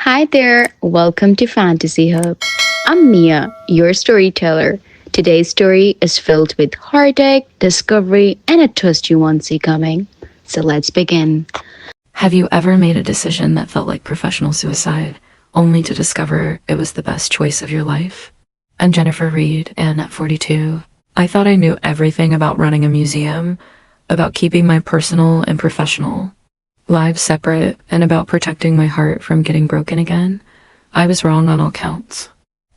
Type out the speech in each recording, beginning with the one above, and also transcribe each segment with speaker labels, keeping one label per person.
Speaker 1: Hi there, welcome to Fantasy Hub. I'm Mia, your storyteller. Today's story is filled with heartache, discovery, and a twist you won't see coming. So let's begin.
Speaker 2: Have you ever made a decision that felt like professional suicide, only to discover it was the best choice of your life? I'm Jennifer Reed, and at 42, I thought I knew everything about running a museum, about keeping my personal and professional lives separate, and about protecting my heart from getting broken again. I was wrong on all counts.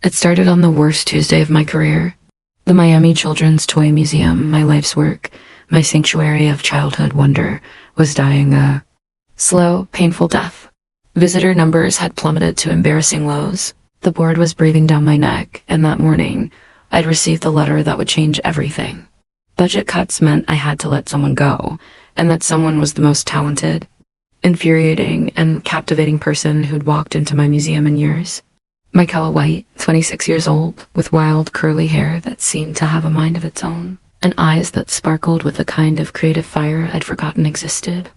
Speaker 2: It started on the worst Tuesday of my career. The Miami Children's Toy Museum, my life's work, my sanctuary of childhood wonder, was dying a slow, painful death. Visitor numbers had plummeted to embarrassing lows. The board was breathing down my neck, and that morning, I'd received the letter that would change everything. Budget cuts meant I had to let someone go, and that someone was the most talented, infuriating, and captivating person who'd walked into my museum in years. Michaela White, 26 years old, with wild, curly hair that seemed to have a mind of its own, and eyes that sparkled with a kind of creative fire I'd forgotten existed.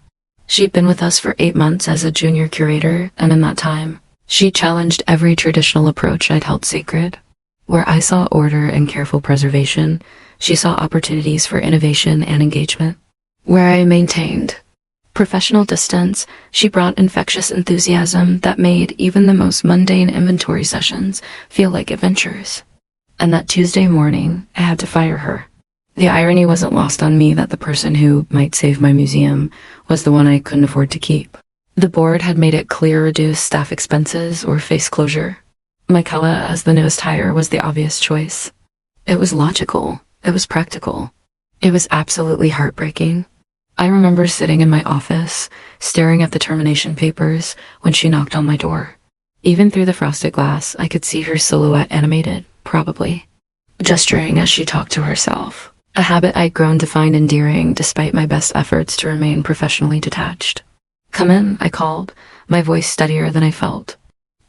Speaker 2: She'd been with us for 8 months as a junior curator, and in that time, she challenged every traditional approach I'd held sacred. Where I saw order and careful preservation, she saw opportunities for innovation and engagement. Where I maintained professional distance, she brought infectious enthusiasm that made even the most mundane inventory sessions feel like adventures. And that Tuesday morning, I had to fire her. The irony wasn't lost on me that the person who might save my museum was the one I couldn't afford to keep. The board had made it clear reduce staff expenses or face closure. Michaela, as the newest hire, was the obvious choice. It was logical. It was practical. It was absolutely heartbreaking. I remember sitting in my office, staring at the termination papers when she knocked on my door. Even through the frosted glass, I could see her silhouette animated, probably, gesturing as she talked to herself, a habit I'd grown to find endearing despite my best efforts to remain professionally detached. "Come in," I called, my voice steadier than I felt.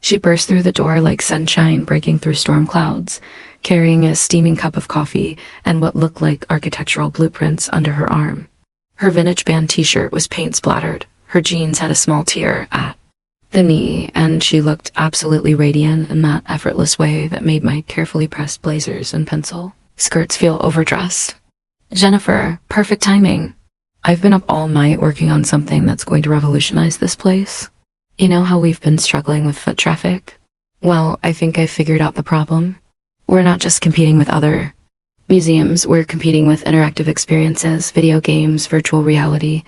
Speaker 2: She burst through the door like sunshine breaking through storm clouds, carrying a steaming cup of coffee and what looked like architectural blueprints under her arm. Her vintage band t-shirt was paint splattered, her jeans had a small tear at the knee, and she looked absolutely radiant in that effortless way that made my carefully pressed blazers and pencil skirts feel overdressed. "Jennifer, perfect timing. I've been up all night working on something that's going to revolutionize this place. You know how we've been struggling with foot traffic? Well, I think I figured out the problem. We're not just competing with other museums, we're competing with interactive experiences, video games, virtual reality.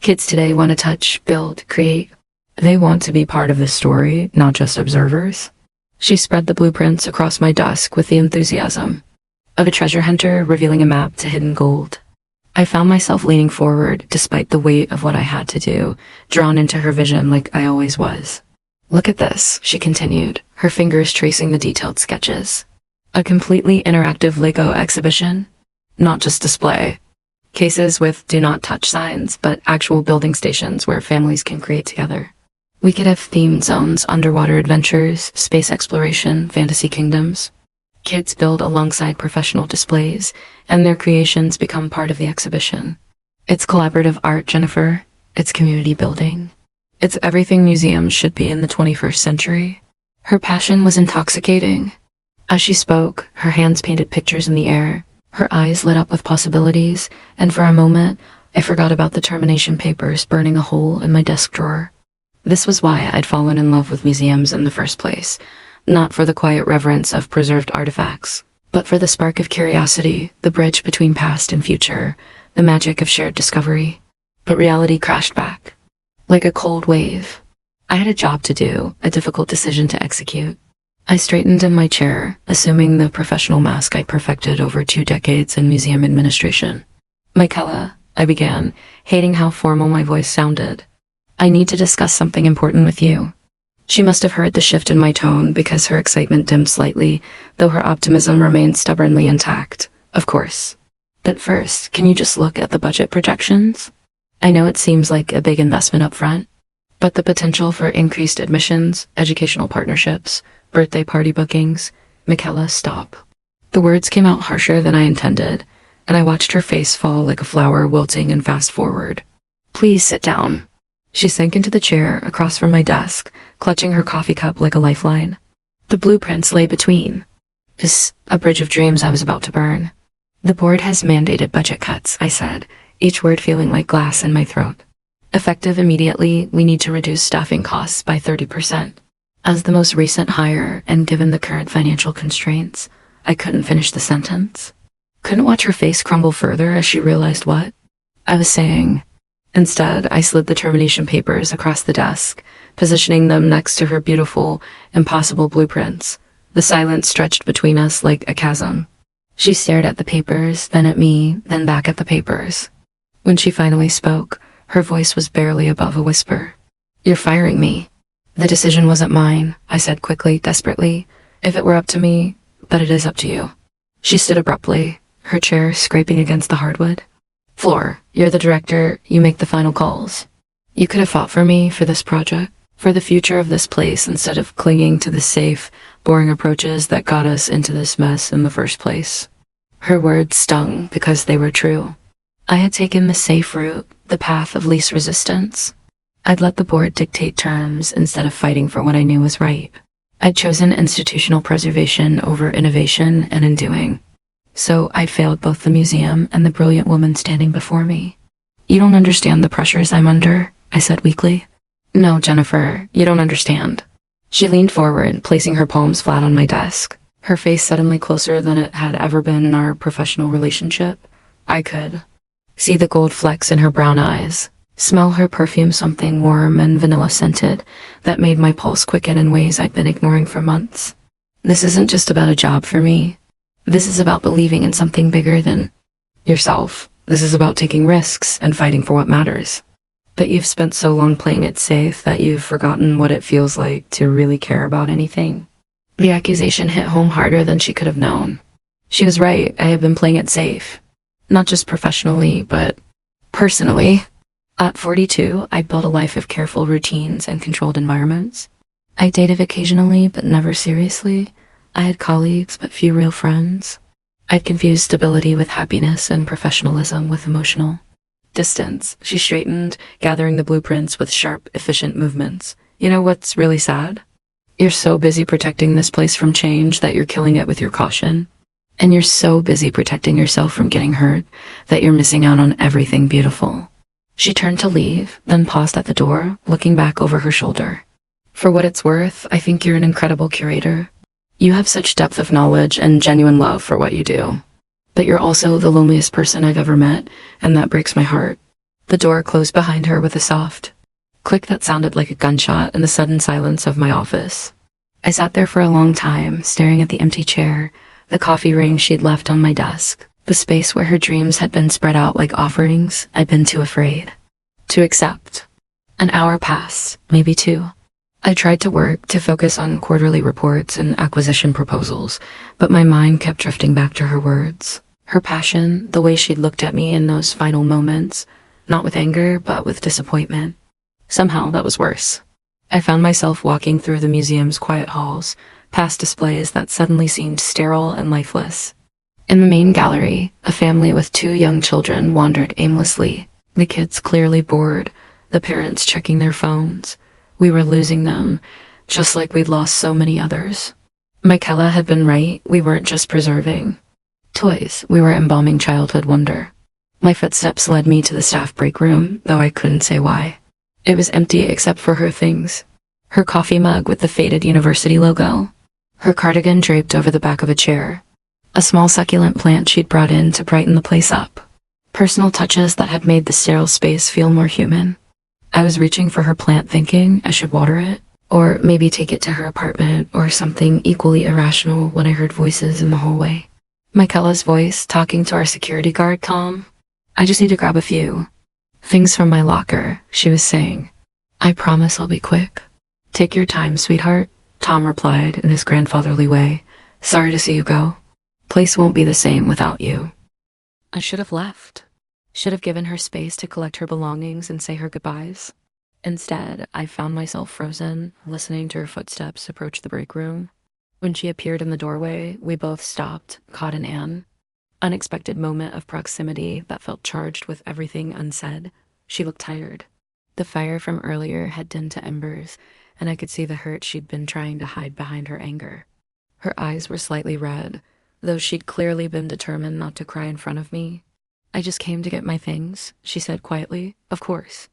Speaker 2: Kids today want to touch, build, create. They want to be part of the story, not just observers." She spread the blueprints across my desk with the enthusiasm of a treasure hunter revealing a map to hidden gold. I found myself leaning forward despite the weight of what I had to do, drawn into her vision like I always was. "Look at this," she continued, her fingers tracing the detailed sketches. "A completely interactive Lego exhibition. Not just display. Cases with do not touch signs, but actual building stations where families can create together. We could have themed zones, underwater adventures, space exploration, fantasy kingdoms. Kids build alongside professional displays, and their creations become part of the exhibition. It's collaborative art, Jennifer. It's community building. It's everything museums should be in the 21st century." Her passion was intoxicating. As she spoke, her hands painted pictures in the air, her eyes lit up with possibilities, and for a moment, I forgot about the termination papers burning a hole in my desk drawer. This was why I'd fallen in love with museums in the first place, not for the quiet reverence of preserved artifacts, but for the spark of curiosity, the bridge between past and future, the magic of shared discovery. But reality crashed back, like a cold wave. I had a job to do, a difficult decision to execute. I straightened in my chair, assuming the professional mask I perfected over 2 decades in museum administration. "Michaela," I began, hating how formal my voice sounded, "I need to discuss something important with you." She must have heard the shift in my tone because her excitement dimmed slightly, though her optimism remained stubbornly intact. "Of course. But first, can you just look at the budget projections? I know it seems like a big investment up front, but the potential for increased admissions, educational partnerships, birthday party bookings." "Michaela, stop." The words came out harsher than I intended, and I watched her face fall like a flower wilting and fast forward. "Please sit down." She sank into the chair across from my desk, clutching her coffee cup like a lifeline. The blueprints lay between. Is a bridge of dreams I was about to burn. The board has mandated budget cuts, I said, each word feeling like glass in my throat. Effective immediately, we need to reduce staffing costs by 30%. As the most recent hire, and given the current financial constraints, I couldn't finish the sentence. Couldn't watch her face crumble further as she realized what I was saying. Instead, I slid the termination papers across the desk, positioning them next to her beautiful, impossible blueprints. The silence stretched between us like a chasm. She stared at the papers, then at me, then back at the papers. When she finally spoke, her voice was barely above a whisper. "You're firing me." "The decision wasn't mine," I said quickly, desperately. "If it were up to me, but it is up to you." She stood abruptly, her chair scraping against the hardwood. "Floor, you're the director, you make the final calls. You could have fought for me, for this project, for the future of this place, instead of clinging to the safe, boring approaches that got us into this mess in the first place." Her words stung because they were true. I had taken the safe route, the path of least resistance. I'd let the board dictate terms instead of fighting for what I knew was right. I'd chosen institutional preservation over innovation, and in doing so, I'd failed both the museum and the brilliant woman standing before me. "You don't understand the pressures I'm under," I said weakly. "No, Jennifer, you don't understand." She leaned forward, placing her palms flat on my desk, her face suddenly closer than it had ever been in our professional relationship. I could see the gold flecks in her brown eyes, smell her perfume, something warm and vanilla-scented that made my pulse quicken in ways I'd been ignoring for months. "This isn't just about a job for me. This is about believing in something bigger than yourself. This is about taking risks and fighting for what matters. But you've spent so long playing it safe that you've forgotten what it feels like to really care about anything." The accusation hit home harder than she could have known. She was right, I had been playing it safe. Not just professionally, but personally. At 42, I built a life of careful routines and controlled environments. I dated occasionally, but never seriously. I had colleagues, but few real friends. I'd confused stability with happiness and professionalism with emotional distance. She straightened, gathering the blueprints with sharp, efficient movements. "You know what's really sad? You're so busy protecting this place from change that you're killing it with your caution. And you're so busy protecting yourself from getting hurt that you're missing out on everything beautiful." She turned to leave, then paused at the door, looking back over her shoulder. "For what it's worth, I think you're an incredible curator. You have such depth of knowledge and genuine love for what you do. But you're also the loneliest person I've ever met, and that breaks my heart." The door closed behind her with a soft click that sounded like a gunshot in the sudden silence of my office. I sat there for a long time, staring at the empty chair, the coffee ring she'd left on my desk, the space where her dreams had been spread out like offerings I'd been too afraid to accept. An hour passed, maybe two. I tried to work, to focus on quarterly reports and acquisition proposals, but my mind kept drifting back to her words. Her passion, the way she'd looked at me in those final moments, not with anger, but with disappointment. Somehow that was worse. I found myself walking through the museum's quiet halls, past displays that suddenly seemed sterile and lifeless. In the main gallery, a family with 2 young children wandered aimlessly, the kids clearly bored, the parents checking their phones. We were losing them, just like we'd lost so many others. Michaela had been right, we weren't just preserving toys, we were embalming childhood wonder. My footsteps led me to the staff break room, though I couldn't say why. It was empty except for her things. Her coffee mug with the faded university logo, her cardigan draped over the back of a chair, a small succulent plant she'd brought in to brighten the place up. Personal touches that had made the sterile space feel more human. I was reaching for her plant thinking I should water it, or maybe take it to her apartment, or something equally irrational when I heard voices in the hallway. Michaela's voice, talking to our security guard, calm. "I just need to grab a few things from my locker," she was saying. "I promise I'll be quick." "Take your time, sweetheart," Tom replied in his grandfatherly way. "Sorry to see you go. Place won't be the same without you." I should have left. Should have given her space to collect her belongings and say her goodbyes. Instead, I found myself frozen, listening to her footsteps approach the break room. When she appeared in the doorway, we both stopped, caught in an unexpected moment of proximity that felt charged with everything unsaid. She looked tired. The fire from earlier had dimmed to embers, and I could see the hurt she'd been trying to hide behind her anger. Her eyes were slightly red, though she'd clearly been determined not to cry in front of me. "I just came to get my things," she said quietly. "Of course."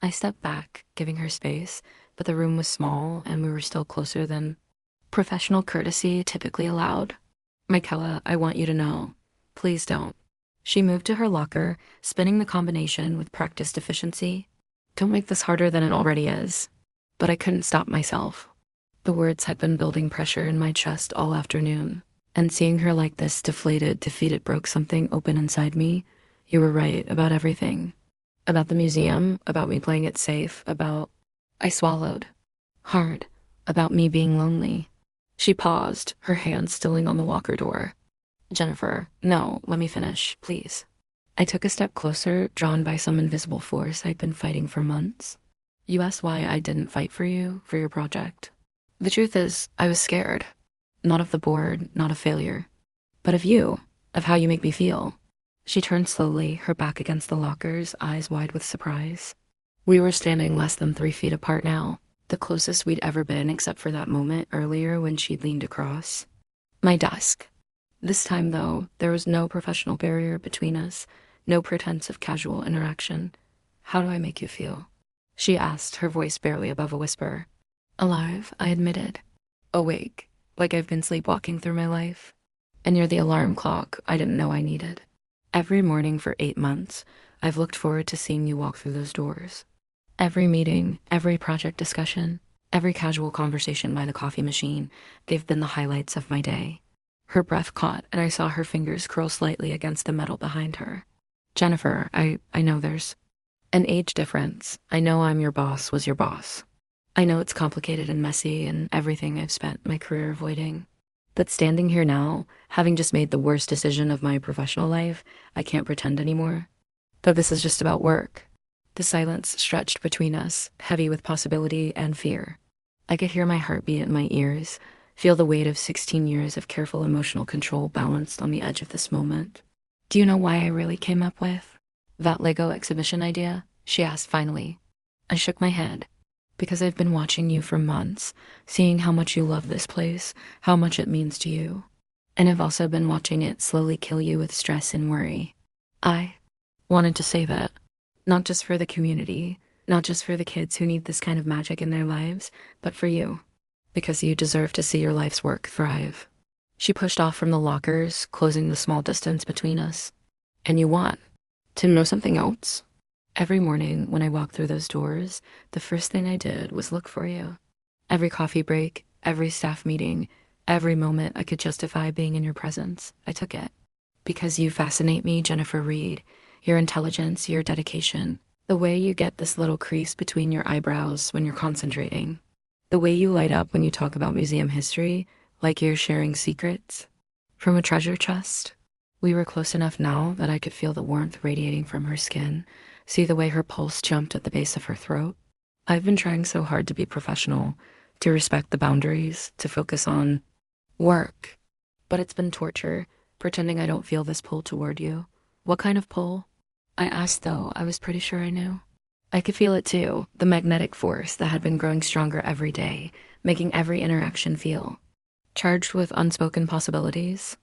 Speaker 2: I stepped back, giving her space, but the room was small and we were still closer than professional courtesy typically allowed. "Michaela, I want you to know. Please don't." She moved to her locker, spinning the combination with practiced efficiency. "Don't make this harder than it already is." But I couldn't stop myself. The words had been building pressure in my chest all afternoon, and seeing her like this, defeated, broke something open inside me. "You were right about everything. About the museum, about me playing it safe, about—" I swallowed. Hard. About me being lonely. She paused, her hand stilling on the locker door. "Jennifer, no, let me finish, please." I took a step closer, drawn by some invisible force I'd been fighting for months. "You asked why I didn't fight for you, for your project. The truth is, I was scared. Not of the board, not of failure, but of you, of how you make me feel." She turned slowly, her back against the lockers, eyes wide with surprise. We were standing less than 3 feet apart now, the closest we'd ever been except for that moment earlier when she'd leaned across my desk. This time, though, there was no professional barrier between us, no pretense of casual interaction. "How do I make you feel?" she asked, her voice barely above a whisper. "Alive," I admitted. "Awake, like I've been sleepwalking through my life. And you're the alarm clock I didn't know I needed. Every morning for 8 months, I've looked forward to seeing you walk through those doors. Every meeting, every project discussion, every casual conversation by the coffee machine, they've been the highlights of my day." Her breath caught, and I saw her fingers curl slightly against the metal behind her. "Jennifer, I know there's an age difference. I know I'm your boss was your boss. I know it's complicated and messy and everything I've spent my career avoiding. But standing here now, having just made the worst decision of my professional life, I can't pretend anymore. Though this is just about work." The silence stretched between us, heavy with possibility and fear. I could hear my heartbeat in my ears, feel the weight of 16 years of careful emotional control balanced on the edge of this moment. "Do you know why I really came up with that Lego exhibition idea?" she asked finally. I shook my head. "Because I've been watching you for months, seeing how much you love this place, how much it means to you. And I've also been watching it slowly kill you with stress and worry. I wanted to say that, not just for the community, not just for the kids who need this kind of magic in their lives, but for you. Because you deserve to see your life's work thrive." She pushed off from the lockers, closing the small distance between us. "And you want to know something else? Every morning when I walked through those doors, the first thing I did was look for you. Every coffee break, every staff meeting, every moment I could justify being in your presence, I took it. Because you fascinate me, Jennifer Reed. Your intelligence, your dedication, the way you get this little crease between your eyebrows when you're concentrating. The way you light up when you talk about museum history, like you're sharing secrets from a treasure chest." We were close enough now that I could feel the warmth radiating from her skin, see the way her pulse jumped at the base of her throat. I've been trying so hard to be professional, to respect the boundaries, to focus on work. But it's been torture, pretending I don't feel this pull toward you. "What kind of pull?" I asked, though I was pretty sure I knew. I could feel it too, the magnetic force that had been growing stronger every day, making every interaction feel charged with unspoken possibilities.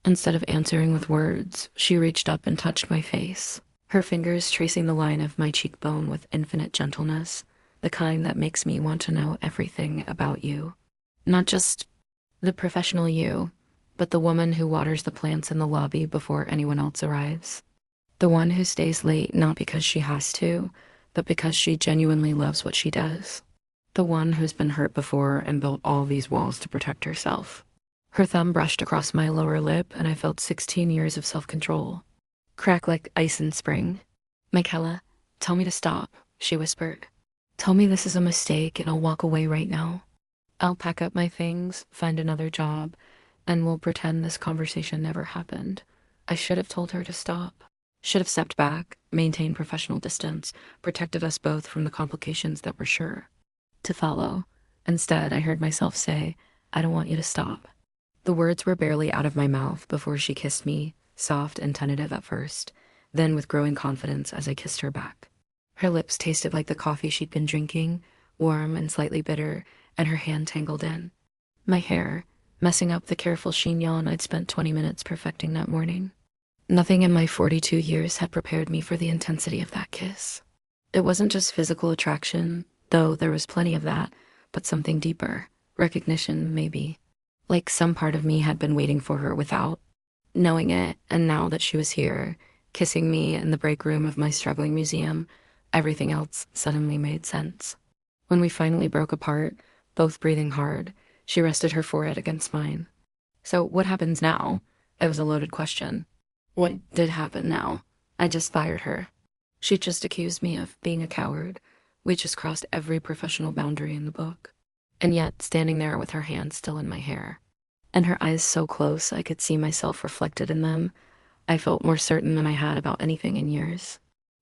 Speaker 2: Instead of answering with words, she reached up and touched my face, her fingers tracing the line of my cheekbone with infinite gentleness, the kind that makes me want to know everything about you. Not just the professional you, but the woman who waters the plants in the lobby before anyone else arrives. The one who stays late not because she has to, but because she genuinely loves what she does. The one who's been hurt before and built all these walls to protect herself. Her thumb brushed across my lower lip, and I felt 16 years of self-control crack like ice in spring. "Michaela, tell me to stop," she whispered. "Tell me this is a mistake and I'll walk away right now. I'll pack up my things, find another job, and we'll pretend this conversation never happened." I should have told her to stop. Should have stepped back, maintained professional distance, protected us both from the complications that were sure to follow. Instead, I heard myself say, "I don't want you to stop." The words were barely out of my mouth before she kissed me, soft and tentative at first, then with growing confidence as I kissed her back. Her lips tasted like the coffee she'd been drinking, warm and slightly bitter, and her hand tangled in. My hair, messing up the careful chignon I'd spent 20 minutes perfecting that morning. Nothing in my 42 years had prepared me for the intensity of that kiss. It wasn't just physical attraction, though there was plenty of that, but something deeper. Recognition, maybe. Like some part of me had been waiting for her without knowing it, and now that she was here, kissing me in the break room of my struggling museum, everything else suddenly made sense. When we finally broke apart, both breathing hard, she rested her forehead against mine. So what happens now? It was a loaded question. What did happen now? I just fired her. She just accused me of being a coward. We just crossed every professional boundary in the book. And yet, standing there with her hand still in my hair, and her eyes so close I could see myself reflected in them, I felt more certain than I had about anything in years.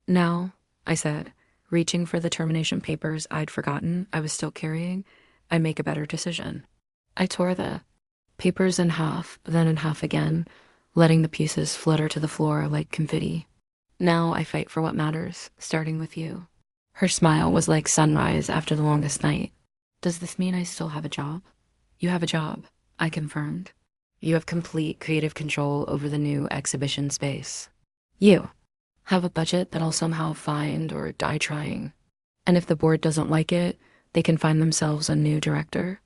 Speaker 2: Now, I said, reaching for the termination papers I'd forgotten I was still carrying, I make a better decision. I tore the papers in half, then in half again, letting the pieces flutter to the floor like confetti. Now I fight for what matters, starting with you. Her smile was like sunrise after the longest night. Does this mean I still have a job? You have a job, I confirmed. You have complete creative control over the new exhibition space. You have a budget that I'll somehow find or die trying. And if the board doesn't like it, they can find themselves a new director.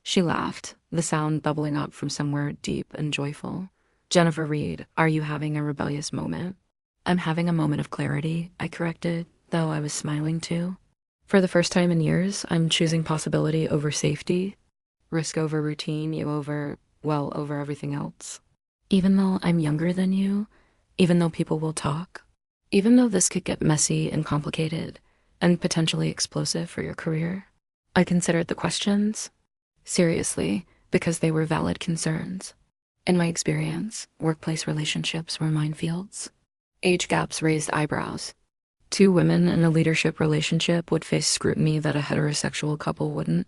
Speaker 2: She laughed, the sound bubbling up from somewhere deep and joyful. Jennifer Reed, are you having a rebellious moment? I'm having a moment of clarity, I corrected, though I was smiling too. For the first time in years, I'm choosing possibility over safety, risk over routine, over everything else. Even though I'm younger than you, even though people will talk, even though this could get messy and complicated and potentially explosive for your career, I considered the questions seriously because they were valid concerns. In my experience, workplace relationships were minefields. Age gaps raised eyebrows. 2 women in a leadership relationship would face scrutiny that a heterosexual couple wouldn't.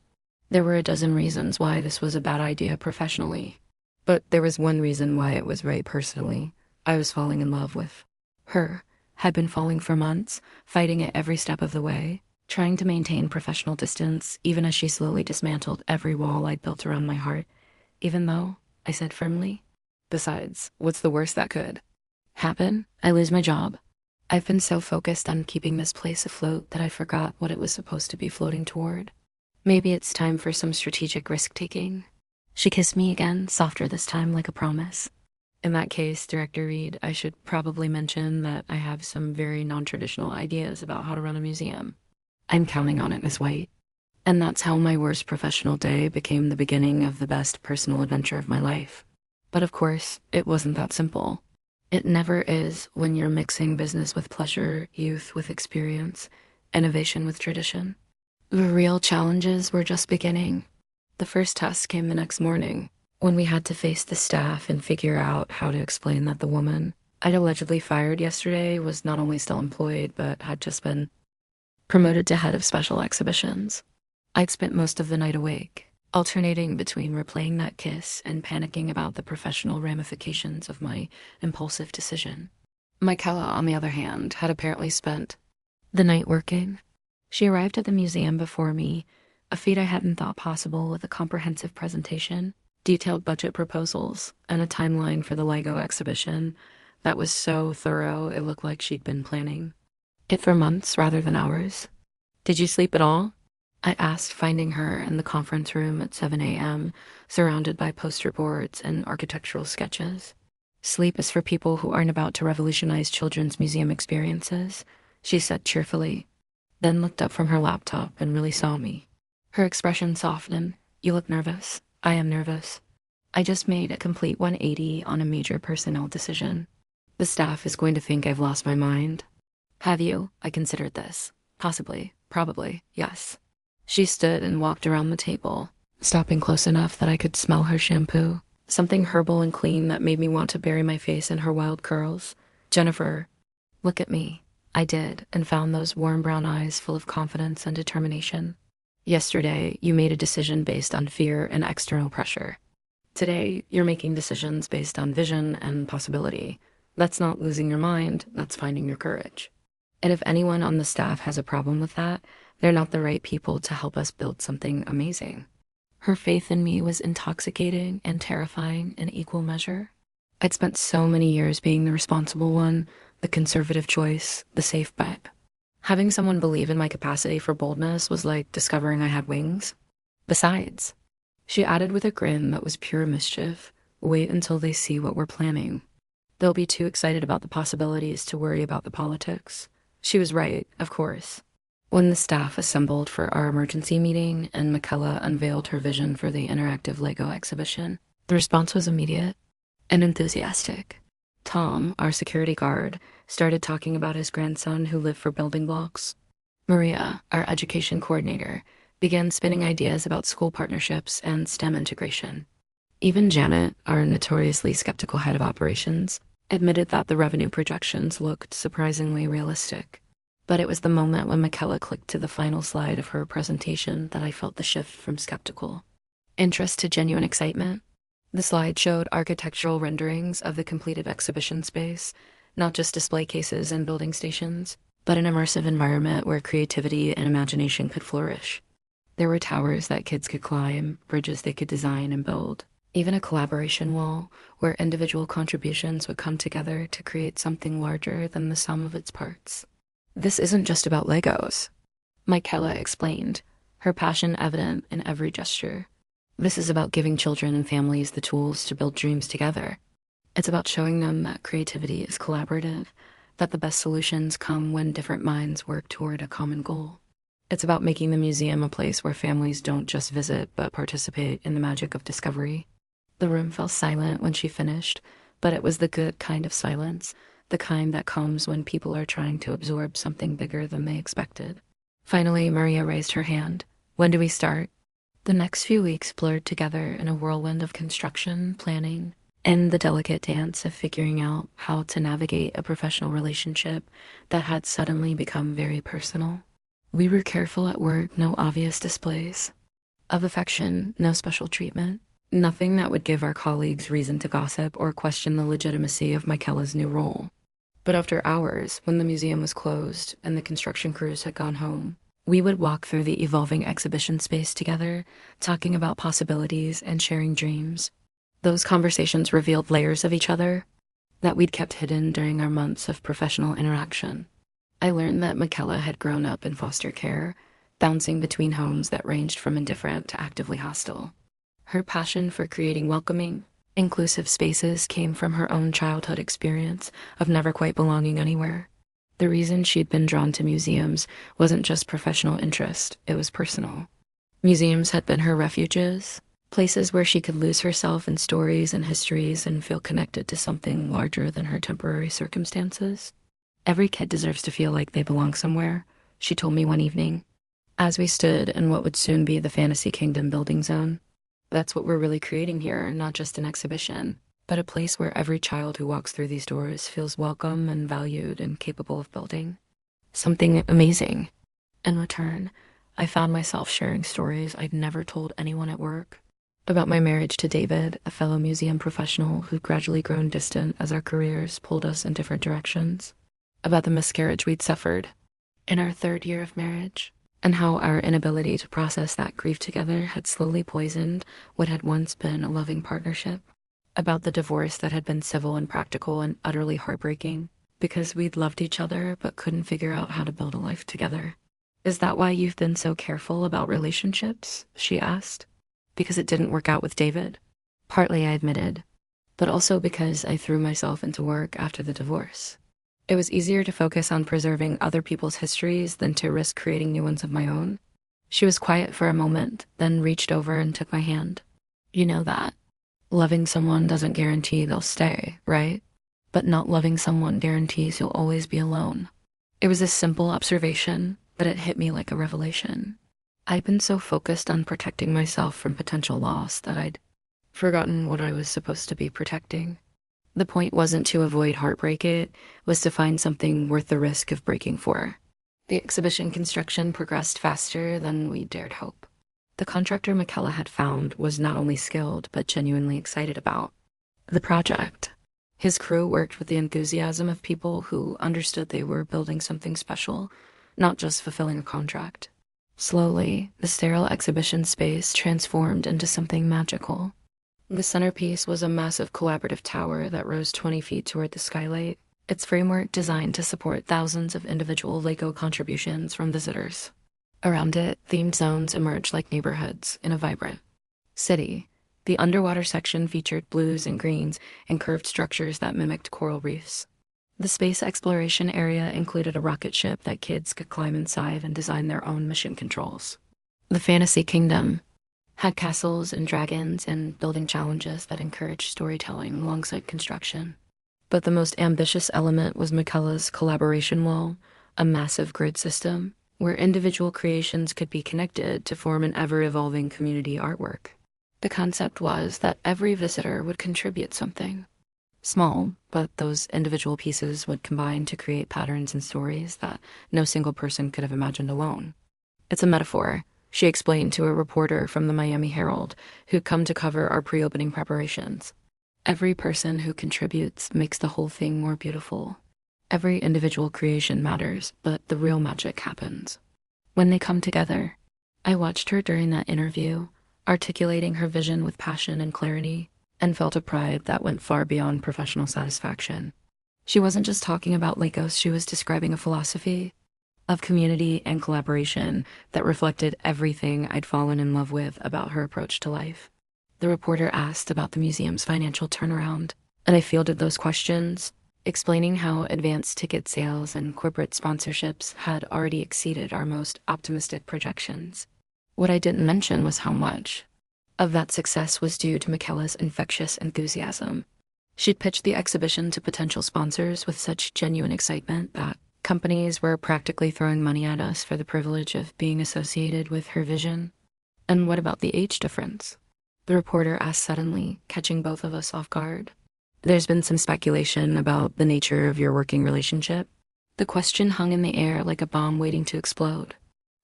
Speaker 2: There were a dozen reasons why this was a bad idea professionally. But there was one reason why it was right personally. I was falling in love with her. Had been falling for months, fighting it every step of the way, trying to maintain professional distance, even as she slowly dismantled every wall I'd built around my heart. Even though, I said firmly, besides, what's the worst that could happen? I lose my job. I've been so focused on keeping this place afloat that I forgot what it was supposed to be floating toward. Maybe it's time for some strategic risk-taking. She kissed me again, softer this time, like a promise. In that case, Director Reed, I should probably mention that I have some very non-traditional ideas about how to run a museum. I'm counting on it, Miss White. And that's how my worst professional day became the beginning of the best personal adventure of my life. But of course, it wasn't that simple. It never is when you're mixing business with pleasure, youth with experience, innovation with tradition. The real challenges were just beginning. The first test came the next morning, when we had to face the staff and figure out how to explain that the woman I'd allegedly fired yesterday was not only still employed, but had just been promoted to head of special exhibitions. I'd spent most of the night awake, alternating between replaying that kiss and panicking about the professional ramifications of my impulsive decision. Michaela, on the other hand, had apparently spent the night working. She arrived at the museum before me, a feat I hadn't thought possible, with a comprehensive presentation, detailed budget proposals, and a timeline for the Lego exhibition that was so thorough it looked like she'd been planning it for months rather than hours. Did you sleep at all? I asked, finding her in the conference room at 7 a.m., surrounded by poster boards and architectural sketches. Sleep is for people who aren't about to revolutionize children's museum experiences, she said cheerfully, then looked up from her laptop and really saw me. Her expression softened. You look nervous. I am nervous. I just made a complete 180 on a major personnel decision. The staff is going to think I've lost my mind. Have you? I considered this. Possibly. Probably. Yes. She stood and walked around the table, stopping close enough that I could smell her shampoo, something herbal and clean that made me want to bury my face in her wild curls. Jennifer, look at me. I did, and found those warm brown eyes full of confidence and determination. Yesterday, you made a decision based on fear and external pressure. Today, you're making decisions based on vision and possibility. That's not losing your mind, that's finding your courage. And if anyone on the staff has a problem with that, They're not the right people to help us build something amazing. Her faith in me was intoxicating and terrifying in equal measure. I'd spent so many years being the responsible one, the conservative choice, the safe bet. Having someone believe in my capacity for boldness was like discovering I had wings. Besides, she added with a grin that was pure mischief, wait until they see what we're planning. They'll be too excited about the possibilities to worry about the politics. She was right, of course. When the staff assembled for our emergency meeting and Michaela unveiled her vision for the interactive Lego exhibition, the response was immediate and enthusiastic. Tom, our security guard, started talking about his grandson who lived for building blocks. Maria, our education coordinator, began spinning ideas about school partnerships and STEM integration. Even Janet, our notoriously skeptical head of operations, admitted that the revenue projections looked surprisingly realistic. But it was the moment when Michaela clicked to the final slide of her presentation that I felt the shift from skeptical interest to genuine excitement. The slide showed architectural renderings of the completed exhibition space, not just display cases and building stations, but an immersive environment where creativity and imagination could flourish. There were towers that kids could climb, bridges they could design and build, even a collaboration wall where individual contributions would come together to create something larger than the sum of its parts. This isn't just about Legos, Michaela explained, her passion evident in every gesture. This is about giving children and families the tools to build dreams together. It's about showing them that creativity is collaborative, that the best solutions come when different minds work toward a common goal. It's about making the museum a place where families don't just visit but participate in the magic of discovery. The room fell silent when she finished, but it was the good kind of silence, the kind that comes when people are trying to absorb something bigger than they expected. Finally, Maria raised her hand. When do we start? The next few weeks blurred together in a whirlwind of construction, planning, and the delicate dance of figuring out how to navigate a professional relationship that had suddenly become very personal. We were careful at work, no obvious displays of affection, no special treatment, nothing that would give our colleagues reason to gossip or question the legitimacy of Michaela's new role. But after hours, when the museum was closed and the construction crews had gone home, we would walk through the evolving exhibition space together, talking about possibilities and sharing dreams. Those conversations revealed layers of each other that we'd kept hidden during our months of professional interaction. I learned that Michaela had grown up in foster care, bouncing between homes that ranged from indifferent to actively hostile. Her passion for creating welcoming, inclusive spaces came from her own childhood experience of never quite belonging anywhere. The reason she'd been drawn to museums wasn't just professional interest, it was personal. Museums had been her refuges, places where she could lose herself in stories and histories and feel connected to something larger than her temporary circumstances. Every kid deserves to feel like they belong somewhere, she told me one evening, as we stood in what would soon be the Fantasy Kingdom building zone. That's what we're really creating here, not just an exhibition, but a place where every child who walks through these doors feels welcome and valued and capable of building something amazing. In return, I found myself sharing stories I'd never told anyone at work. About my marriage to David, a fellow museum professional who'd gradually grown distant as our careers pulled us in different directions. About the miscarriage we'd suffered in our 3rd year of marriage, and how our inability to process that grief together had slowly poisoned what had once been a loving partnership. About the divorce that had been civil and practical and utterly heartbreaking, because we'd loved each other but couldn't figure out how to build a life together. Is that why you've been so careful about relationships? She asked. Because it didn't work out with David? Partly, I admitted, but also because I threw myself into work after the divorce. It was easier to focus on preserving other people's histories than to risk creating new ones of my own. She was quiet for a moment, then reached over and took my hand. You know that. Loving someone doesn't guarantee they'll stay, right? But not loving someone guarantees you'll always be alone. It was a simple observation, but it hit me like a revelation. I'd been so focused on protecting myself from potential loss that I'd forgotten what I was supposed to be protecting. The point wasn't to avoid heartbreak, it was to find something worth the risk of breaking for. The exhibition construction progressed faster than we dared hope. The contractor Michaela had found was not only skilled, but genuinely excited about the project. His crew worked with the enthusiasm of people who understood they were building something special, not just fulfilling a contract. Slowly, the sterile exhibition space transformed into something magical. The centerpiece was a massive collaborative tower that rose 20 feet toward the skylight, its framework designed to support thousands of individual Lego contributions from visitors. Around it, themed zones emerged like neighborhoods in a vibrant city. The underwater section featured blues and greens and curved structures that mimicked coral reefs. The space exploration area included a rocket ship that kids could climb inside and design their own mission controls. The Fantasy Kingdom had castles and dragons and building challenges that encouraged storytelling alongside construction. But the most ambitious element was Michaela's collaboration wall, a massive grid system where individual creations could be connected to form an ever-evolving community artwork. The concept was that every visitor would contribute something. Small, but those individual pieces would combine to create patterns and stories that no single person could have imagined alone. It's a metaphor, she explained to a reporter from the Miami Herald who'd come to cover our pre-opening preparations. Every person who contributes makes the whole thing more beautiful. Every individual creation matters, but the real magic happens when they come together. I watched her during that interview, articulating her vision with passion and clarity, and felt a pride that went far beyond professional satisfaction. She wasn't just talking about Legos, she was describing a philosophy of community and collaboration that reflected everything I'd fallen in love with about her approach to life. The reporter asked about the museum's financial turnaround, and I fielded those questions, explaining how advanced ticket sales and corporate sponsorships had already exceeded our most optimistic projections. What I didn't mention was how much of that success was due to Michaela's infectious enthusiasm. She'd pitched the exhibition to potential sponsors with such genuine excitement that companies were practically throwing money at us for the privilege of being associated with her vision. And what about the age difference? The reporter asked suddenly, catching both of us off guard. There's been some speculation about the nature of your working relationship. The question hung in the air like a bomb waiting to explode.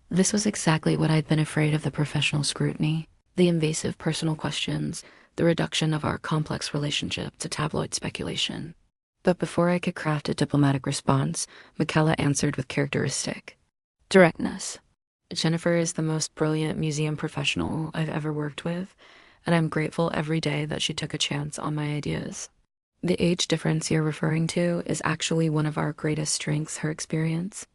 Speaker 2: This was exactly what I'd been afraid of: the professional scrutiny, the invasive personal questions, the reduction of our complex relationship to tabloid speculation. But before I could craft a diplomatic response, Michaela answered with characteristic directness. Jennifer is the most brilliant museum professional I've ever worked with, and I'm grateful every day that she took a chance on my ideas. The age difference you're referring to is actually one of our greatest strengths: her experience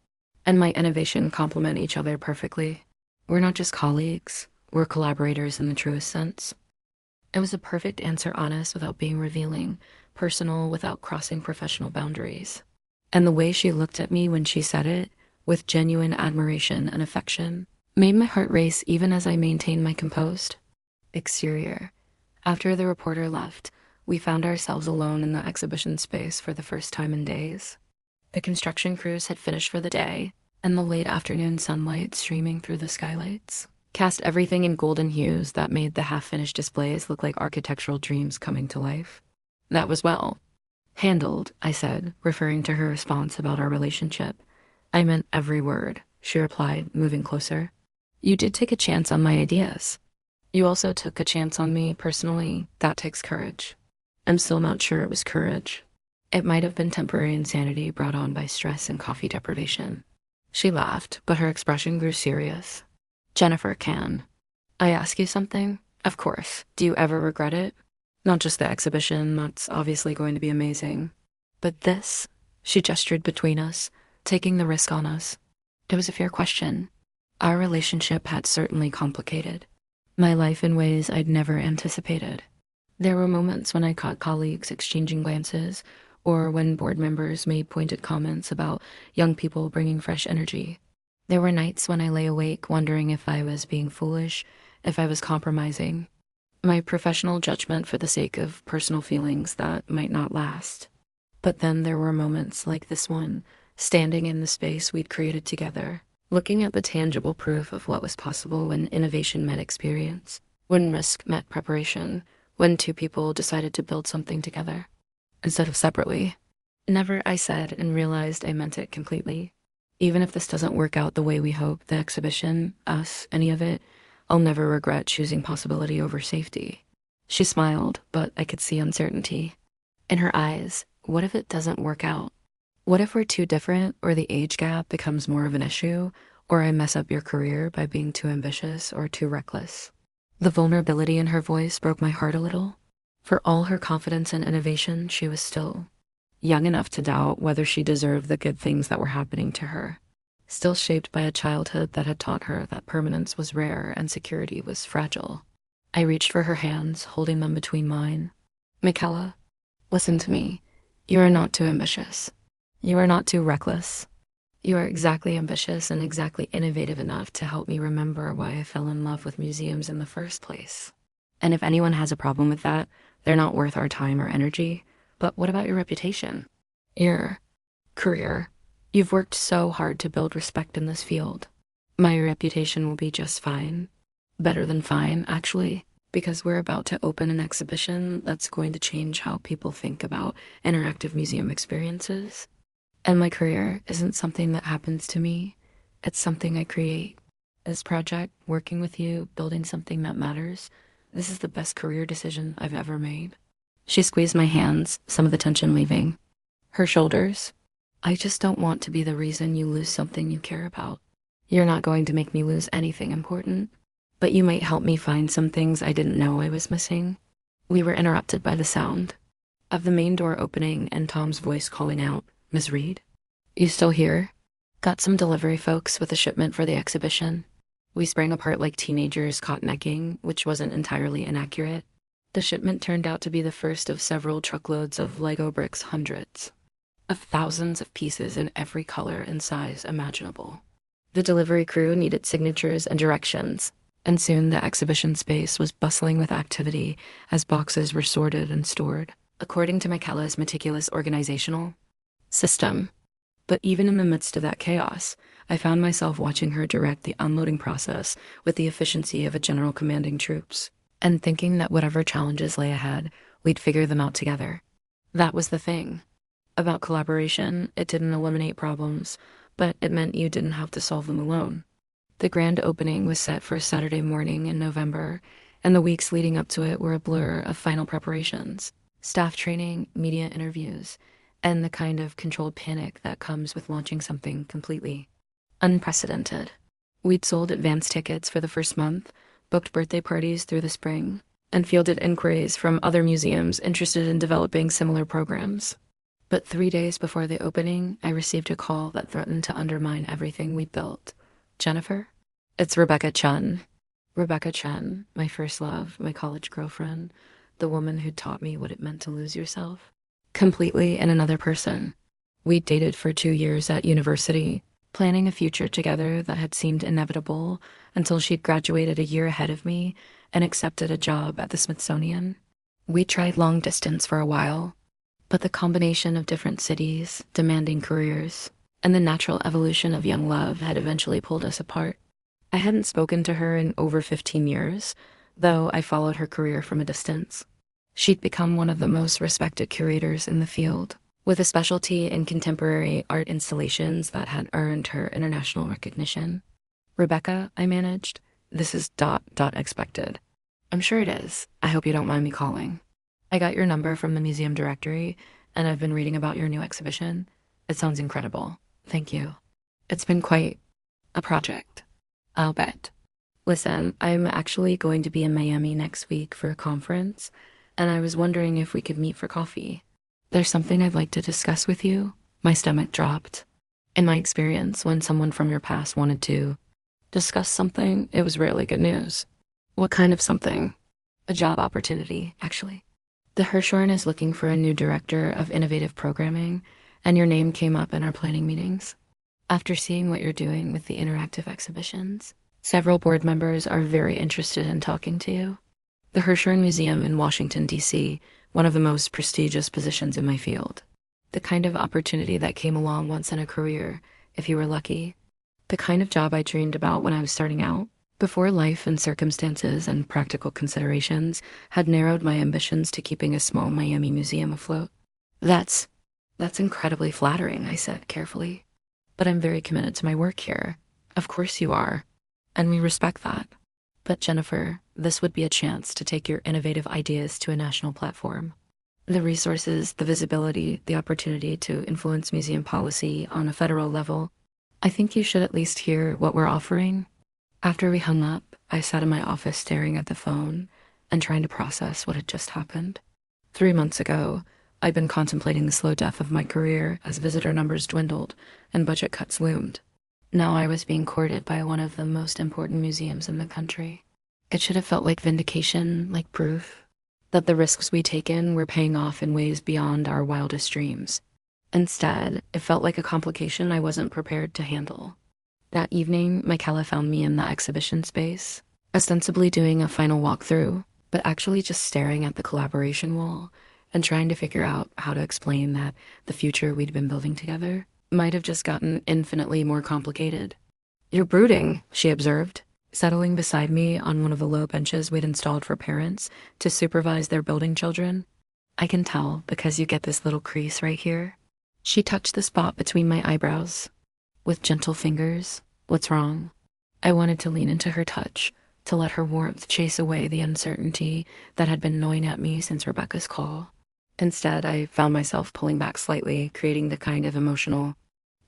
Speaker 2: and my innovation complement each other perfectly. We're not just colleagues, we're collaborators in the truest sense. It was a perfect answer, honest without being revealing, personal without crossing professional boundaries. And the way she looked at me when she said it, with genuine admiration and affection, made my heart race even as I maintained my composed exterior. After the reporter left, we found ourselves alone in the exhibition space for the first time in days. The construction crews had finished for the day, and the late afternoon sunlight streaming through the skylights cast everything in golden hues that made the half-finished displays look like architectural dreams coming to life. That was well handled, I said, referring to her response about our relationship. I meant every word, she replied, moving closer. You did take a chance on my ideas. You also took a chance on me personally. That takes courage. I'm still not sure it was courage. It might have been temporary insanity brought on by stress and coffee deprivation. She laughed, but her expression grew serious. Jennifer, can I ask you something? Of course. Do you ever regret it? Not just the exhibition, that's obviously going to be amazing. But this, she gestured between us, taking the risk on us. It was a fair question. Our relationship had certainly complicated my life in ways I'd never anticipated. There were moments when I caught colleagues exchanging glances, or when board members made pointed comments about young people bringing fresh energy. There were nights when I lay awake wondering if I was being foolish, if I was compromising my professional judgment for the sake of personal feelings that might not last. But then there were moments like this one, standing in the space we'd created together, looking at the tangible proof of what was possible when innovation met experience, when risk met preparation, when two people decided to build something together instead of separately. Never, I said, and realized I meant it completely. Even if this doesn't work out the way we hope, the exhibition, us, any of it, I'll never regret choosing possibility over safety. She smiled, but I could see uncertainty in her eyes. What if it doesn't work out? What if we're too different, or the age gap becomes more of an issue, or I mess up your career by being too ambitious or too reckless. The vulnerability in her voice broke my heart a little. For all her confidence and innovation, she was still young enough to doubt whether she deserved the good things that were happening to her. Still shaped by a childhood that had taught her that permanence was rare and security was fragile. I reached for her hands, holding them between mine. Michaela, listen to me. You are not too ambitious. You are not too reckless. You are exactly ambitious and exactly innovative enough to help me remember why I fell in love with museums in the first place. And if anyone has a problem with that, they're not worth our time or energy. But what about your reputation? Your career? You've worked so hard to build respect in this field. My reputation will be just fine. Better than fine, actually, because we're about to open an exhibition that's going to change how people think about interactive museum experiences. And my career isn't something that happens to me. It's something I create. This project, working with you, building something that matters, this is the best career decision I've ever made. She squeezed my hands, some of the tension leaving. Her shoulders. I just don't want to be the reason you lose something you care about. You're not going to make me lose anything important, but you might help me find some things I didn't know I was missing. We were interrupted by the sound of the main door opening and Tom's voice calling out, "Miss Reed? You still here? Got some delivery folks with a shipment for the exhibition." We sprang apart like teenagers caught necking, which wasn't entirely inaccurate. The shipment turned out to be the first of several truckloads of Lego bricks, hundreds of thousands of pieces in every color and size imaginable. The delivery crew needed signatures and directions, and soon the exhibition space was bustling with activity as boxes were sorted and stored, according to Michaela's meticulous organizational system. But even in the midst of that chaos, I found myself watching her direct the unloading process with the efficiency of a general commanding troops, and thinking that whatever challenges lay ahead, we'd figure them out together. That was the thing. About collaboration, it didn't eliminate problems, but it meant you didn't have to solve them alone. The grand opening was set for Saturday morning in November, and the weeks leading up to it were a blur of final preparations, staff training, media interviews, and the kind of controlled panic that comes with launching something completely unprecedented. We'd sold advance tickets for the first month, booked birthday parties through the spring, and fielded inquiries from other museums interested in developing similar programs. But 3 days before the opening, I received a call that threatened to undermine everything we built. "Jennifer? It's Rebecca Chun." Rebecca Chen, my first love, my college girlfriend, the woman who taught me what it meant to lose yourself. Completely in another person. We dated for 2 years at university, planning a future together that had seemed inevitable until she'd graduated a year ahead of me and accepted a job at the Smithsonian. We tried long distance for a while, but the combination of different cities, demanding careers, and the natural evolution of young love had eventually pulled us apart. I hadn't spoken to her in over 15 years, though I followed her career from a distance. She'd become one of the most respected curators in the field, with a specialty in contemporary art installations that had earned her international recognition. "Rebecca," I managed, "this is ... expected." "I'm sure it is. I hope you don't mind me calling. I got your number from the museum directory, and I've been reading about your new exhibition. It sounds incredible. Thank you. It's been quite a project, I'll bet. Listen, I'm actually going to be in Miami next week for a conference, and I was wondering if we could meet for coffee. There's something I'd like to discuss with you." My stomach dropped. In my experience, when someone from your past wanted to discuss something, it was rarely good news. "What kind of something?" "A job opportunity, actually. The Hirshhorn is looking for a new director of innovative programming, and your name came up in our planning meetings. After seeing what you're doing with the interactive exhibitions, several board members are very interested in talking to you. The Hirshhorn Museum in Washington, D.C., one of the most prestigious positions in my field. The kind of opportunity that came along once in a career, if you were lucky. The kind of job I dreamed about when I was starting out, before life and circumstances and practical considerations had narrowed my ambitions to keeping a small Miami museum afloat." That's incredibly flattering," I said carefully. "But I'm very committed to my work here." "Of course you are, and we respect that. But Jennifer, this would be a chance to take your innovative ideas to a national platform. The resources, the visibility, the opportunity to influence museum policy on a federal level. I think you should at least hear what we're offering. After we hung up, I sat in my office staring at the phone and trying to process what had just happened. 3 months ago, I'd been contemplating the slow death of my career as visitor numbers dwindled and budget cuts loomed. Now I was being courted by one of the most important museums in the country. It should have felt like vindication, like proof that the risks we'd taken were paying off in ways beyond our wildest dreams. Instead, it felt like a complication I wasn't prepared to handle. That evening, Michaela found me in the exhibition space, ostensibly doing a final walkthrough, but actually just staring at the collaboration wall and trying to figure out how to explain that the future we'd been building together might have just gotten infinitely more complicated. "You're brooding," she observed, settling beside me on one of the low benches we'd installed for parents to supervise their building children. "I can tell because you get this little crease right here." She touched the spot between my eyebrows with gentle fingers. "What's wrong?" I wanted to lean into her touch, to let her warmth chase away the uncertainty that had been gnawing at me since Rebecca's call. Instead, I found myself pulling back slightly, creating the kind of emotional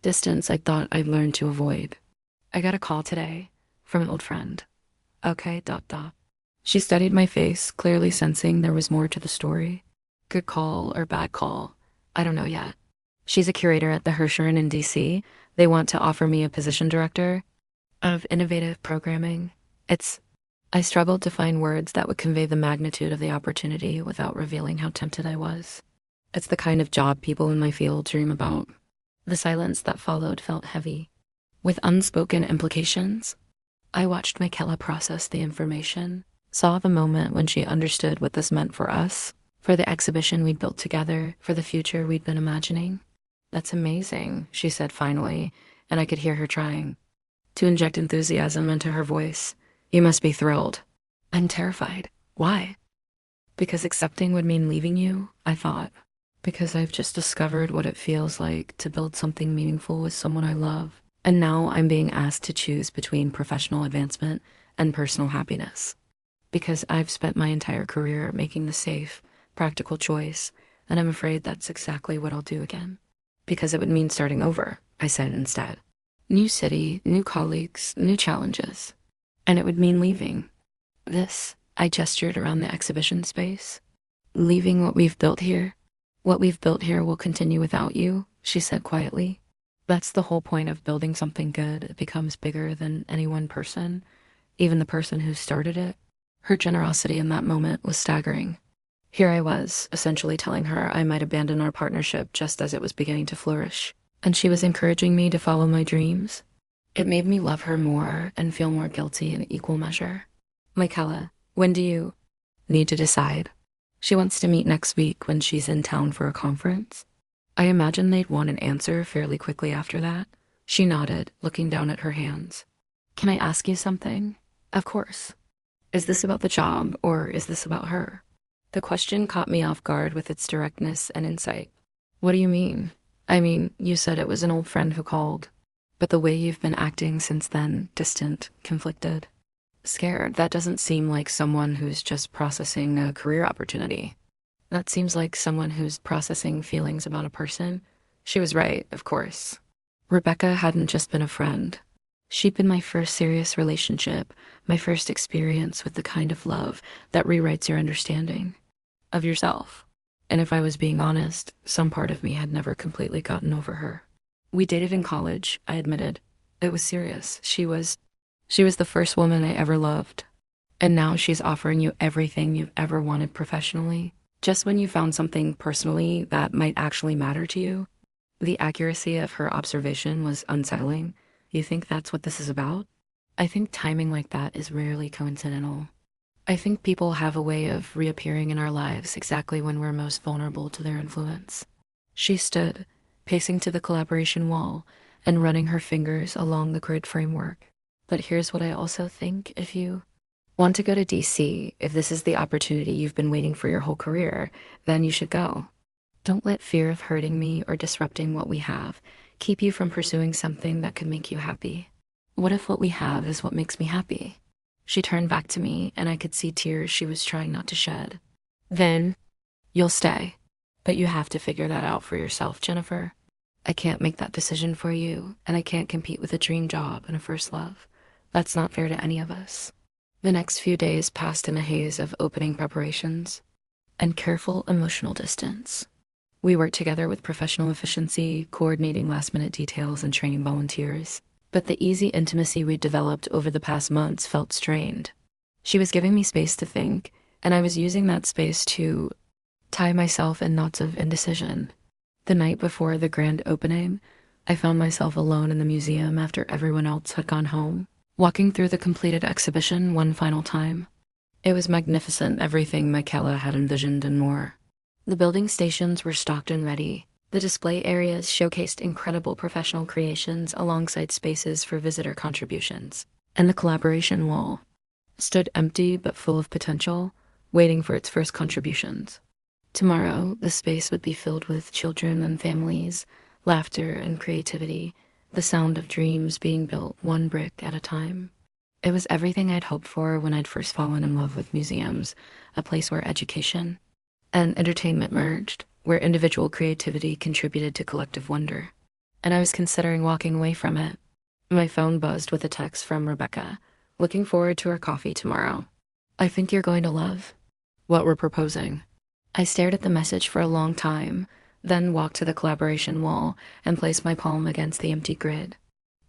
Speaker 2: distance I thought I'd learned to avoid. "I got a call today from an old friend." "Okay, dot dot." She studied my face, clearly sensing there was more to the story. "Good call or bad call? I don't know yet. She's a curator at the Hirshhorn in DC. They want to offer me a position director of innovative programming. I struggled to find words that would convey the magnitude of the opportunity without revealing how tempted I was. "It's the kind of job people in my field dream about." The silence that followed felt heavy, with unspoken implications. I watched Michaela process the information, saw the moment when she understood what this meant for us, for the exhibition we'd built together, for the future we'd been imagining. "That's amazing," she said finally, and I could hear her trying to inject enthusiasm into her voice. "You must be thrilled." "I'm terrified." "Why?" "Because accepting would mean leaving you," I thought. "Because I've just discovered what it feels like to build something meaningful with someone I love. And now I'm being asked to choose between professional advancement and personal happiness. Because I've spent my entire career making the safe, practical choice, and I'm afraid that's exactly what I'll do again." "Because it would mean starting over," I said instead. "New city, new colleagues, new challenges. And it would mean leaving this." I gestured around the exhibition space. "Leaving what we've built here. What we've built here will continue without you," she said quietly. "That's the whole point of building something good. It becomes bigger than any one person, even the person who started it." Her generosity in that moment was staggering. Here I was, essentially telling her I might abandon our partnership just as it was beginning to flourish, and she was encouraging me to follow my dreams. It made me love her more and feel more guilty in equal measure. "Michaela, when do you need to decide?" She wants to meet next week when she's in town for a conference. I imagine they'd want an answer fairly quickly after that. She nodded, looking down at her hands. "Can I ask you something?" "Of course." "Is this about the job, or is this about her?" The question caught me off guard with its directness and insight. "What do you mean?" "I mean, you said it was an old friend who called, but the way you've been acting since then, distant, conflicted, scared, that doesn't seem like someone who's just processing a career opportunity. That seems like someone who's processing feelings about a person." She was right, of course. Rebecca hadn't just been a friend. She'd been my first serious relationship, my first experience with the kind of love that rewrites your understanding of yourself. And if I was being honest, some part of me had never completely gotten over her. We dated in college, I admitted. It was serious. She was the first woman I ever loved. And now she's offering you everything you've ever wanted professionally, just when you found something personally that might actually matter to you. The accuracy of her observation was unsettling. "You think that's what this is about?" I think timing like that is rarely coincidental. I think people have a way of reappearing in our lives exactly when we're most vulnerable to their influence. She stood, pacing to the collaboration wall and running her fingers along the grid framework. "But here's what I also think. If you want to go to DC, if this is the opportunity you've been waiting for your whole career, then you should go. Don't let fear of hurting me or disrupting what we have keep you from pursuing something that could make you happy. What if what we have is what makes me happy?" She turned back to me, and I could see tears she was trying not to shed. "Then you'll stay. But you have to figure that out for yourself, Jennifer. I can't make that decision for you, and I can't compete with a dream job and a first love. That's not fair to any of us. The next few days passed in a haze of opening preparations and careful emotional distance. We worked together with professional efficiency, coordinating last-minute details and training volunteers. But the easy intimacy we'd developed over the past months felt strained. She was giving me space to think, and I was using that space to tie myself in knots of indecision. The night before the grand opening, I found myself alone in the museum after everyone else had gone home, walking through the completed exhibition one final time. It was magnificent, everything Michaela had envisioned and more. The building stations were stocked and ready. The display areas showcased incredible professional creations alongside spaces for visitor contributions. And the collaboration wall stood empty but full of potential, waiting for its first contributions. Tomorrow, the space would be filled with children and families, laughter and creativity, the sound of dreams being built one brick at a time. It was everything I'd hoped for when I'd first fallen in love with museums, a place where education and entertainment merged, where individual creativity contributed to collective wonder. And I was considering walking away from it. My phone buzzed with a text from Rebecca, looking forward to our coffee tomorrow. I think you're going to love what we're proposing. I stared at the message for a long time, then walked to the collaboration wall and placed my palm against the empty grid.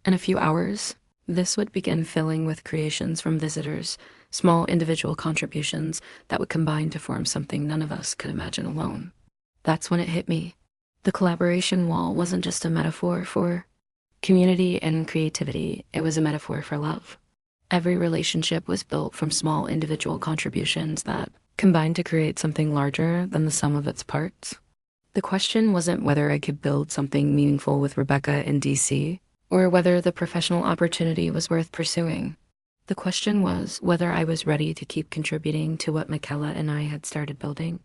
Speaker 2: In a few hours, this would begin filling with creations from visitors, small individual contributions that would combine to form something none of us could imagine alone. That's when it hit me. The collaboration wall wasn't just a metaphor for community and creativity, it was a metaphor for love. Every relationship was built from small individual contributions that combined to create something larger than the sum of its parts. The question wasn't whether I could build something meaningful with Rebecca in DC, or whether the professional opportunity was worth pursuing. The question was whether I was ready to keep contributing to what Michaela and I had started building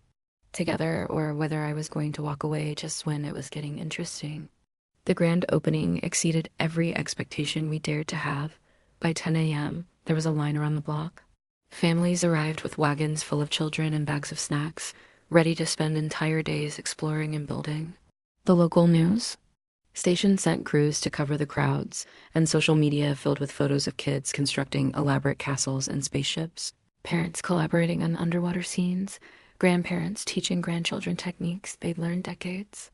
Speaker 2: together, or whether I was going to walk away just when it was getting interesting. The grand opening exceeded every expectation we dared to have. By 10 a.m., there was a line around the block. Families arrived with wagons full of children and bags of snacks, ready to spend entire days exploring and building. The local news station sent crews to cover the crowds, and social media filled with photos of kids constructing elaborate castles and spaceships, parents collaborating on underwater scenes, grandparents teaching grandchildren techniques they'd learned decades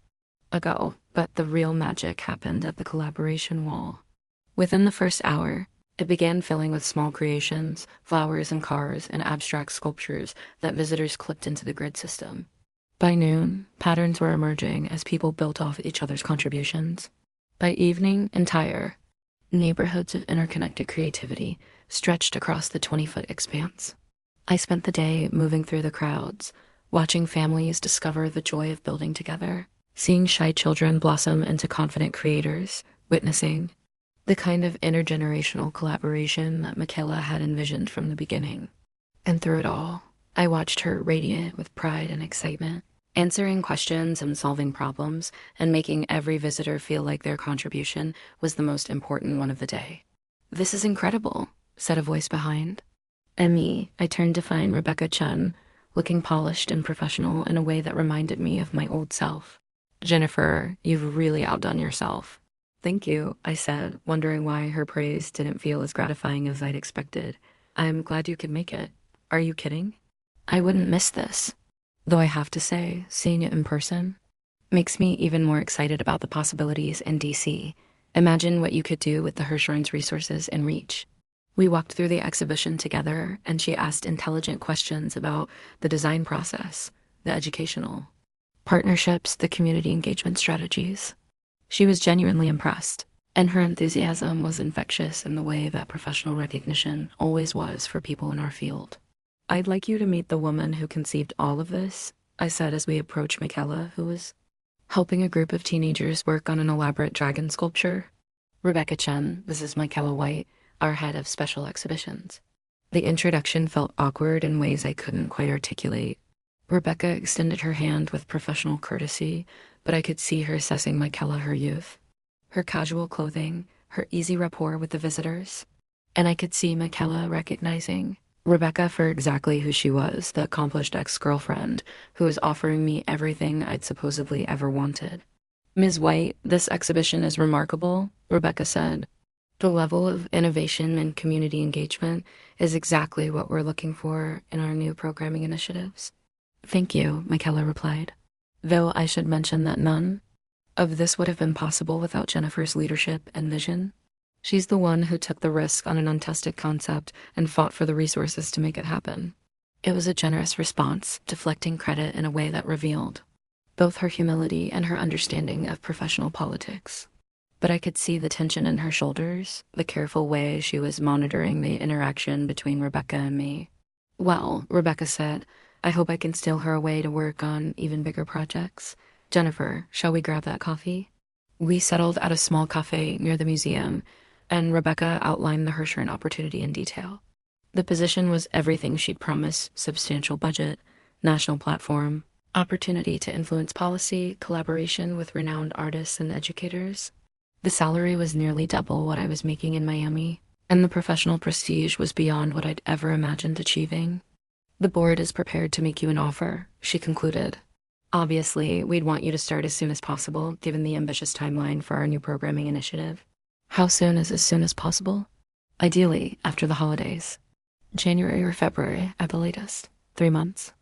Speaker 2: ago. But the real magic happened at the collaboration wall. Within the first hour, it began filling with small creations, flowers and cars, and abstract sculptures that visitors clipped into the grid system. By noon, patterns were emerging as people built off each other's contributions. By evening, entire neighborhoods of interconnected creativity stretched across the 20-foot expanse. I spent the day moving through the crowds, watching families discover the joy of building together, seeing shy children blossom into confident creators, witnessing the kind of intergenerational collaboration that Michaela had envisioned from the beginning. And through it all, I watched her radiant with pride and excitement, answering questions and solving problems, and making every visitor feel like their contribution was the most important one of the day. "This is incredible," said a voice behind. And me, I turned to find Rebecca Chen, looking polished and professional in a way that reminded me of my old self. "Jennifer, you've really outdone yourself." "Thank you," I said, wondering why her praise didn't feel as gratifying as I'd expected. "I'm glad you could make it. Are you kidding? I wouldn't miss this." Though I have to say, seeing it in person makes me even more excited about the possibilities in DC. Imagine what you could do with the Hirshhorn's resources and reach. We walked through the exhibition together, and she asked intelligent questions about the design process, the educational partnerships, the community engagement strategies. She was genuinely impressed, and her enthusiasm was infectious in the way that professional recognition always was for people in our field. "I'd like you to meet the woman who conceived all of this," I said as we approached Michaela, who was helping a group of teenagers work on an elaborate dragon sculpture. "Rebecca Chen, this is Michaela White, our head of special exhibitions." The introduction felt awkward in ways I couldn't quite articulate. Rebecca extended her hand with professional courtesy, but I could see her assessing Michaela, her youth, her casual clothing, her easy rapport with the visitors. And I could see Michaela recognizing Rebecca for exactly who she was, the accomplished ex-girlfriend who was offering me everything I'd supposedly ever wanted. Ms. White, this exhibition is remarkable, Rebecca said. The level of innovation and community engagement is exactly what we're looking for in our new programming initiatives. Thank you, Michaela replied. Though I should mention that none of this would have been possible without Jennifer's leadership and vision. She's the one who took the risk on an untested concept and fought for the resources to make it happen. It was a generous response, deflecting credit in a way that revealed both her humility and her understanding of professional politics. But I could see the tension in her shoulders, the careful way she was monitoring the interaction between Rebecca and me. Well, Rebecca said, I hope I can steal her away to work on even bigger projects. Jennifer, shall we grab that coffee? We settled at a small cafe near the museum, and Rebecca outlined the Hirshhorn opportunity in detail. The position was everything she'd promised: substantial budget, national platform, opportunity to influence policy, collaboration with renowned artists and educators. The salary was nearly double what I was making in Miami, and the professional prestige was beyond what I'd ever imagined achieving. The board is prepared to make you an offer, she concluded. Obviously, we'd want you to start as soon as possible, given the ambitious timeline for our new programming initiative. How soon is as soon as possible? Ideally, after the holidays. January or February, at the latest. 3 months.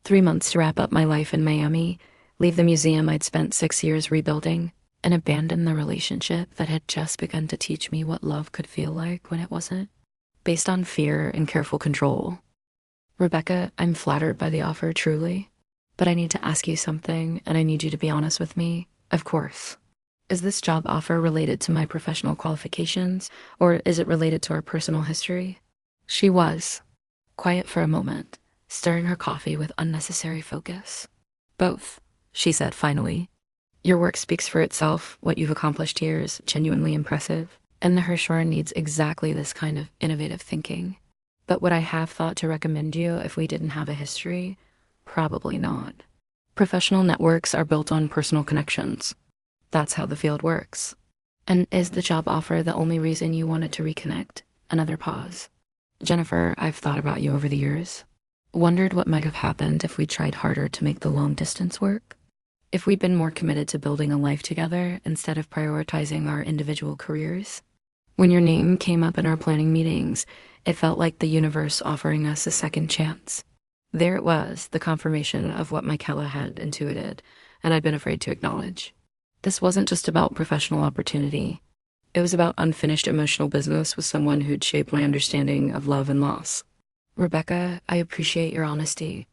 Speaker 2: 3 months to wrap up my life in Miami, leave the museum I'd spent 6 years rebuilding, and abandon the relationship that had just begun to teach me what love could feel like when it wasn't. Based on fear and careful control. Rebecca, I'm flattered by the offer, truly. But I need to ask you something, and I need you to be honest with me. Of course. Is this job offer related to my professional qualifications, or is it related to our personal history? She was. Quiet for a moment, stirring her coffee with unnecessary focus. Both, she said finally. Your work speaks for itself. What you've accomplished here is genuinely impressive, and the Hirshhorn needs exactly this kind of innovative thinking. But would I have thought to recommend you if we didn't have a history? Probably not. Professional networks are built on personal connections. That's how the field works. And is the job offer the only reason you wanted to reconnect? Another pause. Jennifer, I've thought about you over the years. Wondered what might have happened if we tried harder to make the long distance work. If we'd been more committed to building a life together instead of prioritizing our individual careers. When your name came up in our planning meetings, it felt like the universe offering us a second chance. There it was, the confirmation of what Michaela had intuited, and I'd been afraid to acknowledge. This wasn't just about professional opportunity. It was about unfinished emotional business with someone who'd shaped my understanding of love and loss. Rebecca, I appreciate your honesty,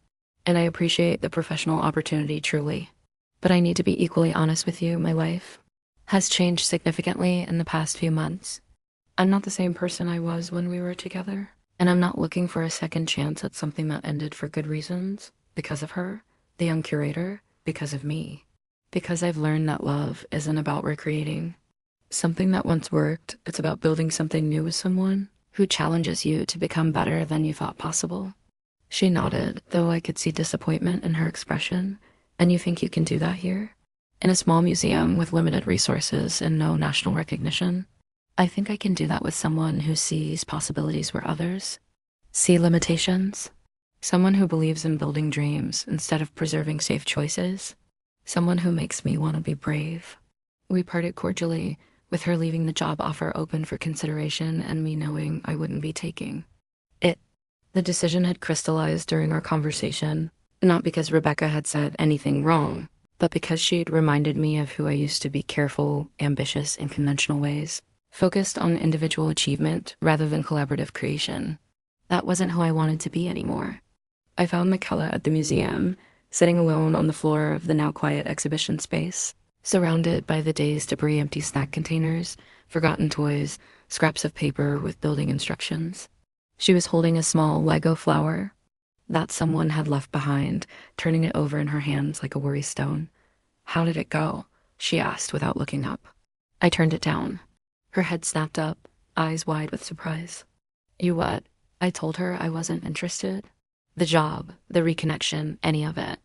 Speaker 2: and I appreciate the professional opportunity truly. But I need to be equally honest with you, my life has changed significantly in the past few months. I'm not the same person I was when we were together. And I'm not looking for a second chance at something that ended for good reasons, because of her, the young curator, because of me. Because I've learned that love isn't about recreating something that once worked. It's about building something new with someone who challenges you to become better than you thought possible. She nodded, though I could see disappointment in her expression. And you think you can do that here? In a small museum with limited resources and no national recognition? I think I can do that with someone who sees possibilities where others see limitations. Someone who believes in building dreams instead of preserving safe choices. Someone who makes me want to be brave. We parted cordially, with her leaving the job offer open for consideration and me knowing I wouldn't be taking it. The decision had crystallized during our conversation, not because Rebecca had said anything wrong, but because she'd reminded me of who I used to be: careful, ambitious in conventional ways. Focused on individual achievement rather than collaborative creation. That wasn't who I wanted to be anymore. I found Michaela at the museum, sitting alone on the floor of the now quiet exhibition space, surrounded by the day's debris, empty snack containers, forgotten toys, scraps of paper with building instructions. She was holding a small Lego flower that someone had left behind, turning it over in her hands like a worry stone. How did it go? She asked without looking up. I turned it down. Her head snapped up, eyes wide with surprise. You what? I told her I wasn't interested. The job, the reconnection, any of it.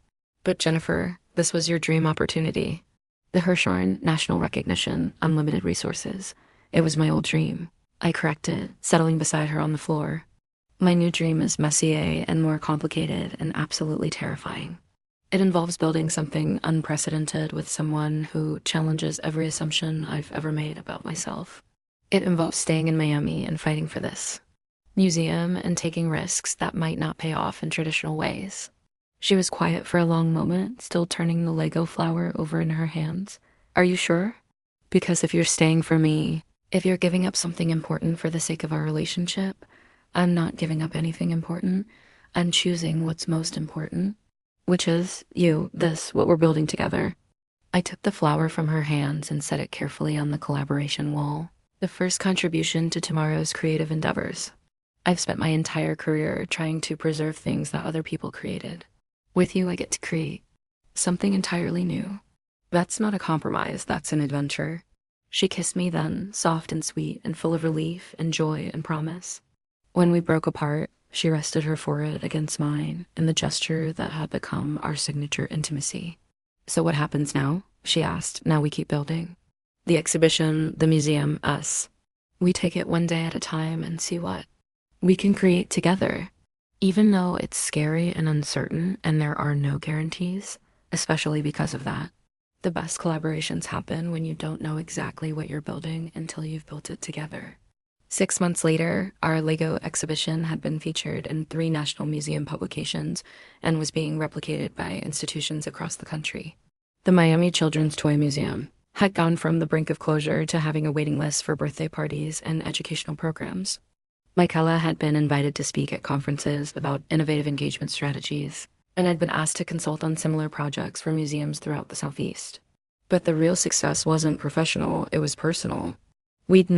Speaker 2: But Jennifer, this was your dream opportunity. The Hirshhorn, national recognition, unlimited resources. It was my old dream. I corrected, settling beside her on the floor. My new dream is messier and more complicated and absolutely terrifying. It involves building something unprecedented with someone who challenges every assumption I've ever made about myself. It involves staying in Miami and fighting for this museum and taking risks that might not pay off in traditional ways. She was quiet for a long moment, still turning the Lego flower over in her hands. Are you sure? Because if you're staying for me, if you're giving up something important for the sake of our relationship, I'm not giving up anything important. I'm choosing what's most important, which is you, this, what we're building together. I took the flower from her hands and set it carefully on the collaboration wall, the first contribution to tomorrow's creative endeavors. I've spent my entire career trying to preserve things that other people created. With you, I get to create something entirely new. That's not a compromise, that's an adventure. She kissed me then, soft and sweet and full of relief and joy and promise. When we broke apart, she rested her forehead against mine in the gesture that had become our signature intimacy. So what happens now? She asked. Now we keep building. The exhibition, the museum, us. We take it one day at a time and see what we can create together. Even though it's scary and uncertain and there are no guarantees, especially because of that. The best collaborations happen when you don't know exactly what you're building until you've built it together. 6 months later, our Lego exhibition had been featured in 3 national museum publications and was being replicated by institutions across the country. The Miami Children's Toy Museum had gone from the brink of closure to having a waiting list for birthday parties and educational programs. Michaela had been invited to speak at conferences about innovative engagement strategies, and had been asked to consult on similar projects for museums throughout the Southeast. But the real success wasn't professional, it was personal. We'd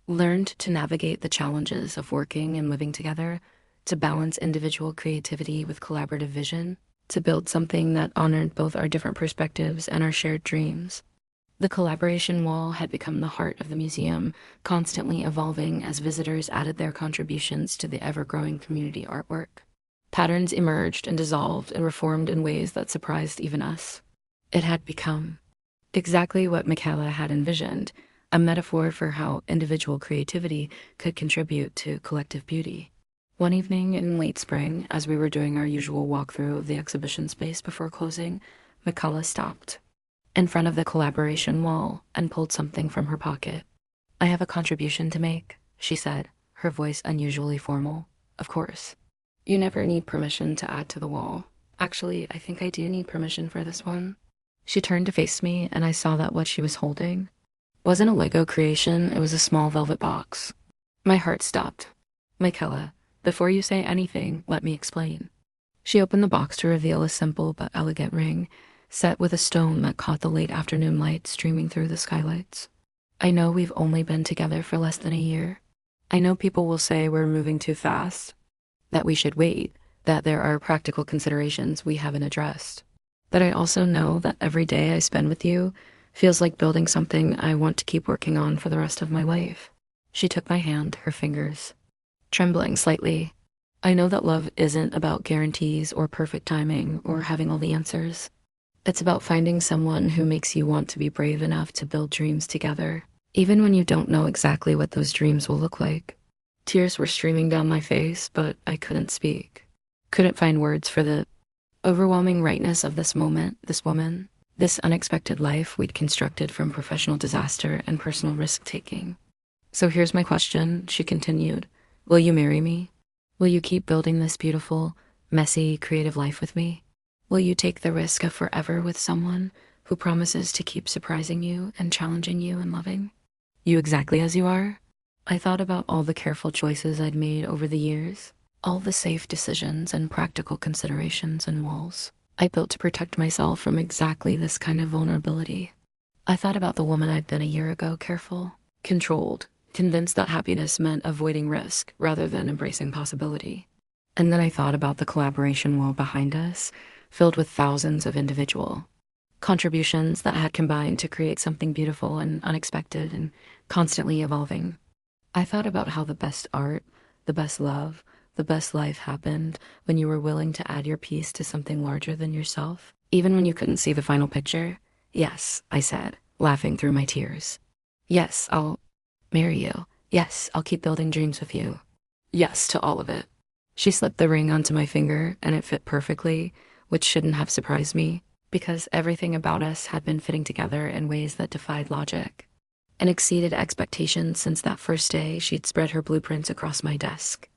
Speaker 2: learned to navigate the challenges of working and living together, to balance individual creativity with collaborative vision, to build something that honored both our different perspectives and our shared dreams. The collaboration wall had become the heart of the museum, constantly evolving as visitors added their contributions to the ever-growing community artwork. Patterns emerged and dissolved and reformed in ways that surprised even us. It had become exactly what Michaela had envisioned, a metaphor for how individual creativity could contribute to collective beauty. One evening in late spring, as we were doing our usual walkthrough of the exhibition space before closing, Michaela stopped in front of the collaboration wall and pulled something from her pocket. I have a contribution to make, she said, her voice unusually formal. Of course. You never need permission to add to the wall. Actually, I think I do need permission for this one. She turned to face me, and I saw that what she was holding wasn't a Lego creation, it was a small velvet box. My heart stopped. Michaela, before you say anything, let me explain. She opened the box to reveal a simple but elegant ring, set with a stone that caught the late afternoon light streaming through the skylights. I know we've only been together for less than a year. I know people will say we're moving too fast, that we should wait, that there are practical considerations we haven't addressed. But I also know that every day I spend with you feels like building something I want to keep working on for the rest of my life. She took my hand, her fingers trembling slightly. I know that love isn't about guarantees or perfect timing or having all the answers. It's about finding someone who makes you want to be brave enough to build dreams together, even when you don't know exactly what those dreams will look like. Tears were streaming down my face, but I couldn't speak. Couldn't find words for the overwhelming rightness of this moment, this woman, this unexpected life we'd constructed from professional disaster and personal risk-taking. So here's my question, she continued. Will you marry me? Will you keep building this beautiful, messy, creative life with me? Will you take the risk of forever with someone who promises to keep surprising you and challenging you and loving you exactly as you are? I thought about all the careful choices I'd made over the years, all the safe decisions and practical considerations and walls I built to protect myself from exactly this kind of vulnerability. I thought about the woman I'd been a year ago, careful, controlled, convinced that happiness meant avoiding risk rather than embracing possibility. And then I thought about the collaboration wall behind us, filled with thousands of individual contributions that had combined to create something beautiful and unexpected and constantly evolving. I thought about how the best art, the best love, the best life happened when you were willing to add your piece to something larger than yourself, even when you couldn't see the final picture. Yes, I said, laughing through my tears. Yes, I'll marry you. Yes, I'll keep building dreams with you. Yes to all of it. She slipped the ring onto my finger, and it fit perfectly, which shouldn't have surprised me, because everything about us had been fitting together in ways that defied logic and exceeded expectations since that first day she'd spread her blueprints across my desk.